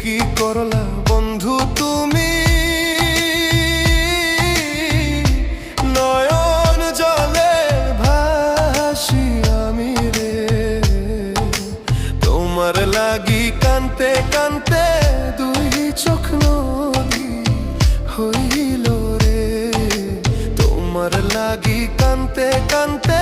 কি করলা বন্ধু তুমি, নয়ন জলে ভাসি আমি রে। তোমার লাগি কানতে কানতে দুই চোখ নদী হইল রে। তোমার লাগি কানতে কানতে